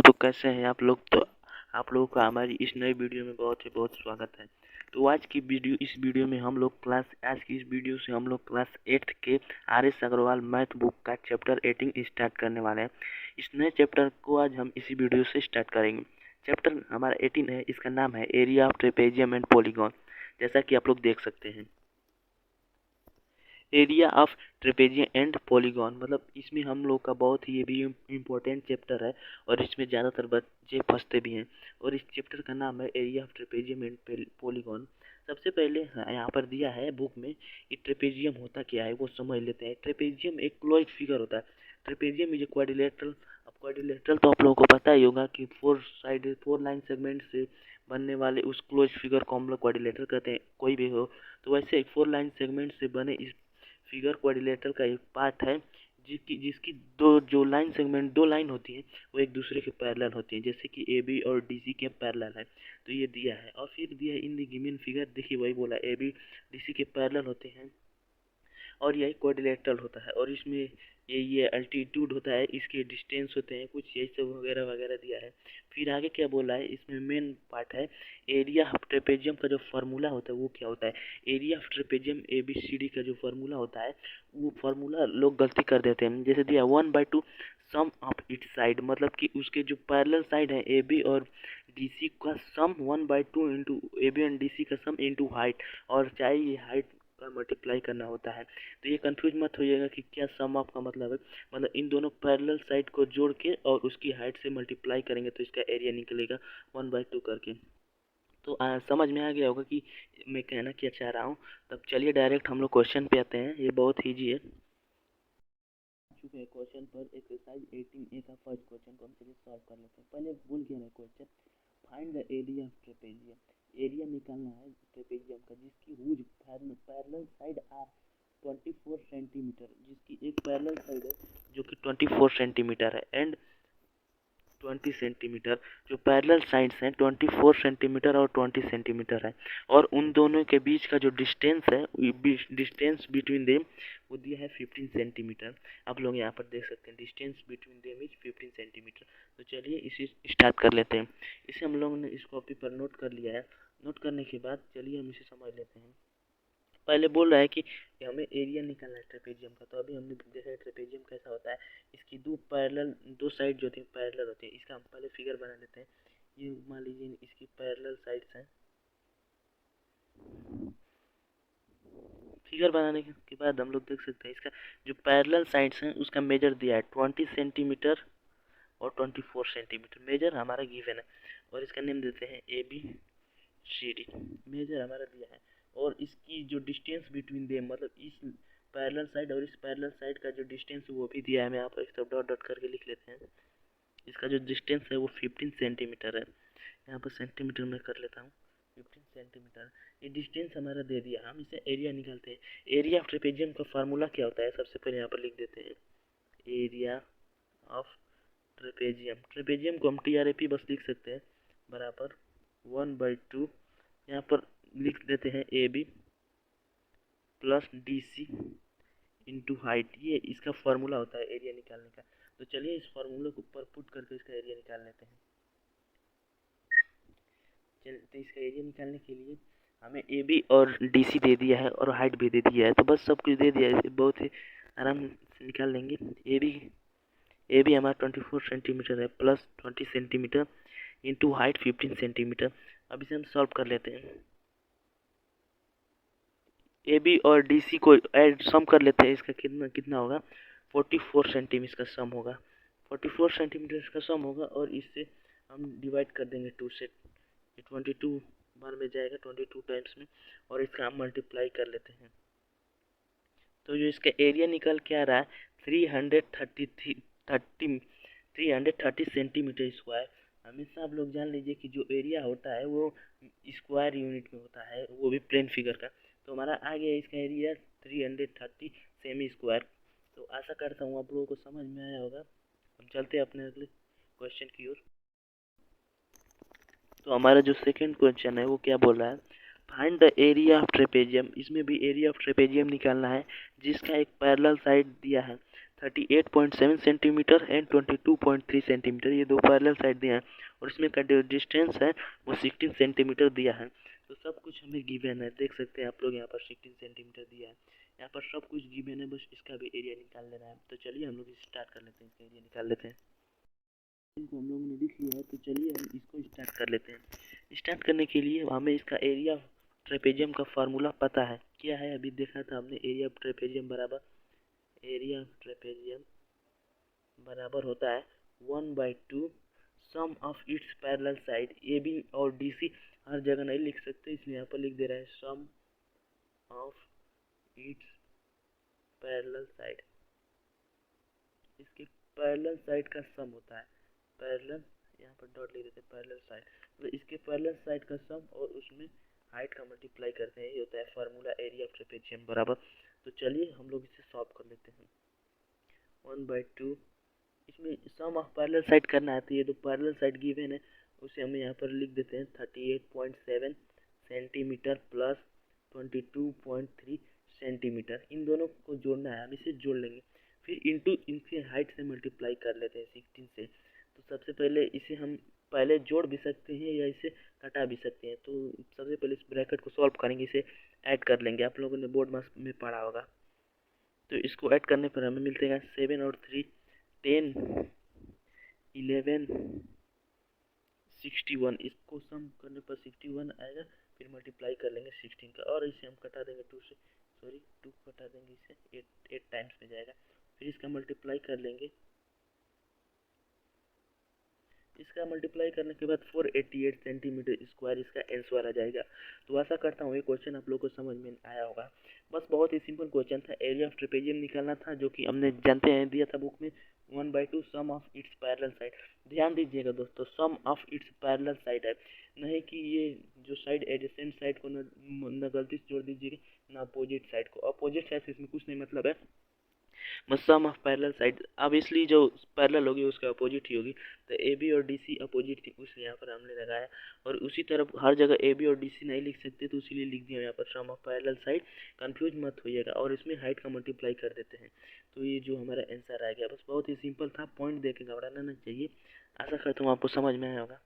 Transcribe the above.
Hello, तो कैसे हैं आप लोग। तो आप लोगों का हमारी इस नई वीडियो में बहुत स्वागत है। तो इस वीडियो में हम लोग आज की इस वीडियो से हम लोग क्लास 8 के RS अग्रवाल मैथ बुक का चैप्टर 18 स्टार्ट करने वाले हैं। इस नए चैप्टर को आज हम इसी वीडियो से स्टार्ट करेंगे। चैप्टर हमारा 18 है, इसका नाम है area of trapezium and polygon. जैसा कि आप लोग देख सकते हैं, area of trapezium and polygon, मतलब इसमें हम लोग का बहुत ही ये भी इम्पोर्टेंट चैप्टर है और इसमें ज़्यादातर बच्चे फंसते भी हैं। और इस चैप्टर का नाम है area of trapezium and polygon. सबसे पहले यहाँ पर दिया है बुक में कि ट्रेपेजियम होता क्या है, वो समझ लेते हैं। ट्रेपेजियम एक क्लोइड फिगर होता है। Trapezium is a quadrilateral. अब क्वाड्रिलेटरल तो आप लोगों को पता ही होगा कि 4 लाइन सेगमेंट से बनने वाले उस क्लोज फिगर को हम लोग क्वाड्रिलेटरल कहते हैं, कोई भी हो। तो वैसे 4 लाइन सेगमेंट से बने इस फिगर क्वाड्रिलेटरल का एक पार्ट है जिसकी जिसकी दो लाइन होती हैं, वो एक दूसरे के पैरेलल होती हैं, जैसे कि ए बी और डी सी के पैरेलल है। तो ये दिया है और फिर दिया है इन द गिवन फिगर। देखिए वही बोला, ए बी डी सी के पैरेलल होते हैं और यही क्वाड्रिलेटरल होता है। और इसमें ये अल्टीट्यूड होता है, इसके डिस्टेंस होते हैं कुछ, यही सब वगैरह वगैरह दिया है। फिर आगे क्या बोला है, इसमें मेन पार्ट है एरिया ऑफ ट्रेपेजियम का जो फार्मूला होता है वो क्या होता है। एरिया ऑफ ट्रेपेजियम ABCD का जो फार्मूला होता है, वो फार्मूला लोग गलती कर देते हैं। जैसे दिया 1/2 सम ऑफ इट्स साइड, मतलब कि उसके जो पैरेलल साइड है AB और DC का सम 1/2 इंटू AB एंड DC का सम इंटू हाइट, और चाहे ये हाइट का मल्टीप्लाई करना होता है। तो ये कंफ्यूज मत होइएगा कि क्या सम ऑफ का मतलब है। मतलब इन दोनों पैरेलल साइड को जोड़ के और उसकी हाइट से मल्टीप्लाई करेंगे तो इसका एरिया निकलेगा 1/2 करके। तो समझ में आ गया होगा कि मैं कहना क्या चाह रहा हूँ। तब चलिए डायरेक्ट हम लोग क्वेश्चन पे आते हैं। ये बहुत ईजी है। चुके हैं क्वेश्चन पर। एक्सरसाइज 18A का फर्स्ट क्वेश्चन को हम चलिए सॉल्व कर लेते हैं। पहले बोल गया है question, find the area of trapezium. Area निकालना है ट्रेपेजियम का जिसकी whose parallel side are 24 centimetre, जिसकी एक पैरेलल साइड है जो कि 24 सेंटीमीटर है एंड 20 सेंटीमीटर। जो पैरेलल साइड्स हैं 24 सेंटीमीटर और 20 सेंटीमीटर है, और उन दोनों के बीच का जो डिस्टेंस है, डिस्टेंस बिटवीन देम वो दिया है 15 सेंटीमीटर। आप लोग यहाँ पर देख सकते हैं distance between them is 15 centimetre. तो चलिए इसे स्टार्ट कर लेते हैं। इसे हम लोगों ने इस कॉपी पर नोट कर लिया है। नोट करने के बाद चलिए हम इसे समझ लेते हैं। पहले बोल रहा है कि हमें एरिया निकालना है ट्रेपेजियम का। तो अभी हमने देखा है ट्रेपेजियम कैसा होता है। इसकी दो साइड जो होती है पैरेलल होती है। इसका हम पहले फिगर बना लेते हैं। ये मान लीजिए इसकी पैरेलल साइड्स हैं। फिगर बनाने के बाद हम लोग देख सकते हैं इसका जो पैरेलल साइड्स हैं उसका मेजर दिया है 20 सेंटीमीटर और 24 सेंटीमीटर। मेजर हमारा गिवन है और इसका नेम देते हैं ABCD। मेजर हमारा दिया है और इसकी जो डिस्टेंस बिटवीन देम, मतलब इस पैरेलल साइड और इस पैरेलल साइड का जो डिस्टेंस वो भी दिया है। हम यहाँ पर एक डॉट डॉट करके लिख लेते हैं। इसका जो डिस्टेंस है वो 15 सेंटीमीटर है। यहाँ पर सेंटीमीटर में कर लेता हूँ, 15 सेंटीमीटर। ये डिस्टेंस हमारा दे दिया। हम इसे एरिया निकालते हैं। एरिया ऑफ ट्रेपेजियम का फार्मूला क्या होता है, सबसे पहले यहाँ पर लिख देते हैं एरिया ऑफ ट्रेपेजियम। ट्रेपेजियम को हम TRAP बस लिख सकते हैं, बराबर 1/2 यहाँ पर लिख देते हैं AB plus DC into height. ये इसका फार्मूला होता है एरिया निकालने का। तो चलिए इस फार्मूले को ऊपर पुट करके इसका एरिया निकाल लेते हैं। तो इसका एरिया निकालने के लिए हमें AB और DC दे दिया है और हाइट भी दे दिया है, तो बस सब कुछ दे दिया है, बहुत ही आराम से निकाल लेंगे। AB हमारा 24 सेंटीमीटर है plus 20 centimetre into height 15 centimetre. अब इसे हम सॉल्व कर लेते हैं। AB और DC को ऐड सम कर लेते हैं। इसका कितना कितना होगा, 44 सेंटीमीटर का सम होगा। 44 सेंटीमीटर का सम होगा और इससे हम डिवाइड कर देंगे 2 से। 22 बार में जाएगा 22 टाइम्स में, और इसका हम मल्टीप्लाई कर लेते हैं। तो जो इसका एरिया निकल के आ रहा है 330 सेंटीमीटर स्क्वायर। हमेशा आप लोग जान लीजिए कि जो एरिया होता है वो स्क्वायर यूनिट में होता है, वो भी प्लेन फिगर का। तो हमारा आ गया इसका एरिया 330 सेमी स्क्वायर। तो आशा करता हूँ आप लोगों को समझ में आया होगा। हम चलते हैं अपने अगले क्वेश्चन की ओर। तो हमारा जो सेकंड क्वेश्चन है वो क्या बोल रहा है, find the area of trapezium. इसमें भी एरिया ऑफ ट्रेपेजियम निकालना है जिसका एक पैरेलल साइड दिया है 38.7 सेंटीमीटर एंड 22.3 सेंटीमीटर, ये दो पैरेलल साइड दिया है और इसमें का जो डिस्टेंस है वो 16 सेंटीमीटर दिया है। तो सब कुछ हमें गिवन है, देख सकते हैं आप लोग यहाँ पर 16 सेंटीमीटर दिया है, यहाँ पर सब कुछ गिवन है, बस इसका भी एरिया निकाल लेना है। तो चलिए हम लोग स्टार्ट कर लेते हैं, इसका एरिया निकाल लेते हैं। इनको हम लोगों ने लिख लिया है, तो चलिए हम इसको स्टार्ट कर लेते हैं। स्टार्ट करने के लिए हमें इसका एरिया ट्रेपेजियम का फार्मूला पता है, क्या है अभी देखा था हमने, एरिया ऑफ ट्रेपेजियम बराबर होता है 1/2 sum of its parallel side. A B और डी सी हर जगह नहीं लिख सकते, इसलिए यहाँ पर लिख दे रहा है सम ऑफ इट्स पैरेलल साइड। इसके पैरेलल साइड का सम होता है, पैरेलल यहाँ पर डॉट लिख देते हैं, पैरेलल साइड तो इसके पैरेलल साइड का सम और उसमें हाइट का मल्टीप्लाई करते हैं, ये होता है फार्मूला एरिया ऑफ ट्रेपेजियम बराबर। तो चलिए हम लोग इसे सॉल्व कर लेते हैं। 1/2 इसमें सम ऑफ पैरेलल साइड करना है, तो ये जो पैरेलल साइड गिवन है उसे हम यहाँ पर लिख देते हैं 38.7 सेंटीमीटर प्लस 22.3 सेंटीमीटर। इन दोनों को जोड़ना है, हम इसे जोड़ लेंगे, फिर इनटू इनके हाइट से मल्टीप्लाई कर लेते हैं 16 से। तो सबसे पहले इसे हम पहले जोड़ भी सकते हैं या इसे घटा भी सकते हैं। तो सबसे पहले इस ब्रैकेट को सॉल्व करेंगे, इसे ऐड कर लेंगे, आप लोगों ने बोर्ड में पढ़ा होगा। तो इसको ऐड करने पर हमें मिलते हैं 7 और 3 10 11 61, इसको सम करने पर 61 आएगा, फिर मल्टीप्लाई कर लेंगे 16 का और इसे हम कटा देंगे 2 कटा देंगे, इसे 8 टाइम्स में जाएगा, फिर इसका मल्टीप्लाई कर लेंगे। इसका मल्टीप्लाई करने के बाद 488 सेंटीमीटर स्क्वायर इसका आंसर आ जाएगा। तो आशा करता हूँ ये क्वेश्चन आप लोगों को समझ में आया होगा। बस बहुत ही सिंपल क्वेश्चन था, एरिया ऑफ ट्रेपेजियम निकालना था, जो कि हमने जानते हैं दिया था बुक में 1/2 sum of its parallel side. ध्यान दीजिएगा दोस्तों, सम ऑफ इट्स पैरेलल साइड है, नहीं कि ये जो साइड एडजेसेंट साइड को न गलती से जोड़ दीजिएगा, ना अपोजिट साइड को। अपोजिट साइड से इसमें कुछ नहीं मतलब है, बस सम ऑफ पैरेलल साइड। अब इसलिए जो पैरेलल होगी उसका अपोजिट ही होगी, तो ए बी और डी सी अपोजिट थी, उसलिए यहाँ पर हमने लगाया। और उसी तरफ हर जगह ए बी और डी सी नहीं लिख सकते, तो इसीलिए लिख दिया यहाँ पर सम ऑफ पैरेलल साइड। कंफ्यूज मत होइएगा, और इसमें हाइट का मल्टीप्लाई कर देते हैं, तो ये जो हमारा आंसर आ गया। बस बहुत ही सिंपल था, पॉइंट देके घबराना नहीं चाहिए। आशा करता हूँ आपको समझ में आया होगा।